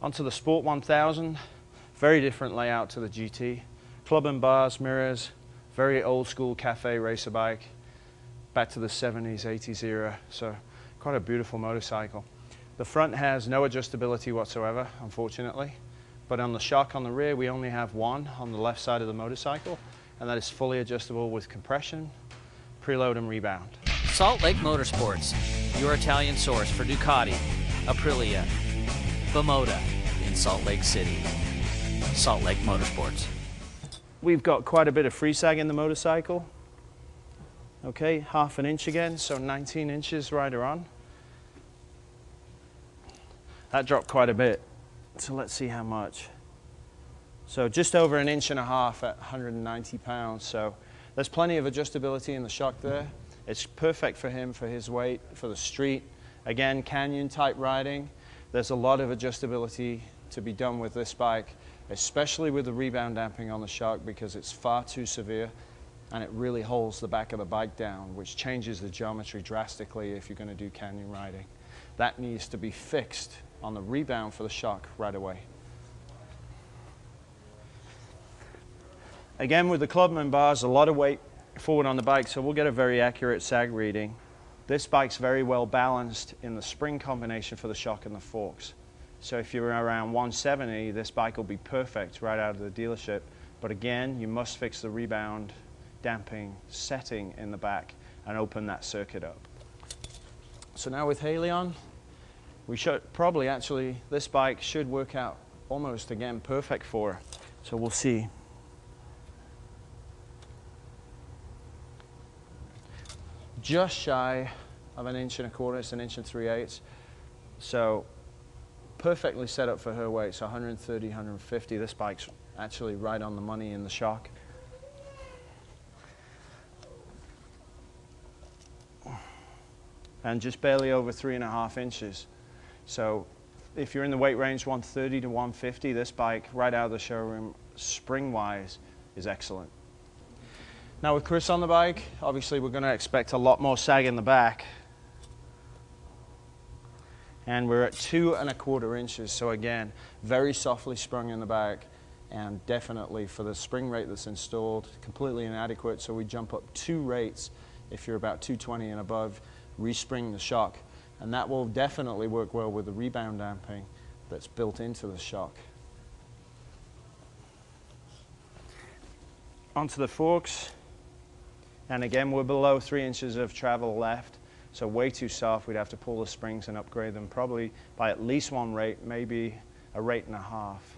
Onto the Sport 1000, very different layout to the GT. Club and bars, mirrors, very old school cafe racer bike, back to the 70s, 80s era, so quite a beautiful motorcycle. The front has no adjustability whatsoever, unfortunately, but on the shock on the rear we only have one on the left side of the motorcycle, and that is fully adjustable with compression, preload and rebound. Salt Lake Motorsports, your Italian source for Ducati, Aprilia, Bimota in Salt Lake City. Salt Lake Motorsports. We've got quite a bit of free sag in the motorcycle. Okay, half an inch again, so 19 inches rider on. That dropped quite a bit, so let's see how much. So just over an inch and a half at 190 pounds, so there's plenty of adjustability in the shock there. It's perfect for him, for his weight, for the street. Again, canyon type riding. There's a lot of adjustability to be done with this bike, especially with the rebound damping on the shock, because it's far too severe and it really holds the back of the bike down, which changes the geometry drastically if you're going to do canyon riding. That needs to be fixed on the rebound for the shock right away. Again, with the Clubman bars, a lot of weight forward on the bike, so we'll get a very accurate sag reading. This bike's very well balanced in the spring combination for the shock and the forks. So if you're around 170, this bike will be perfect right out of the dealership. But again, you must fix the rebound damping setting in the back and open that circuit up. So now with Halion, we should probably actually, this bike should work out almost again perfect for her. So we'll see. Just shy of an inch and a quarter, it's an inch and 3/8. So perfectly set up for her weight, so 130, 150. This bike's actually right on the money in the shock. And just barely over 3.5 inches. So if you're in the weight range 130 to 150, this bike right out of the showroom, spring-wise, is excellent. Now with Chris on the bike, obviously we're going to expect a lot more sag in the back. And we're at 2.25 inches, so again, very softly sprung in the back, and definitely for the spring rate that's installed, completely inadequate, so we jump up 2 rates if you're about 220 and above, respring the shock, and that will definitely work well with the rebound damping that's built into the shock. Onto the forks. And again, we're below 3 inches of travel left, so way too soft. We'd have to pull the springs and upgrade them probably by at least 1 rate, maybe a rate and a half.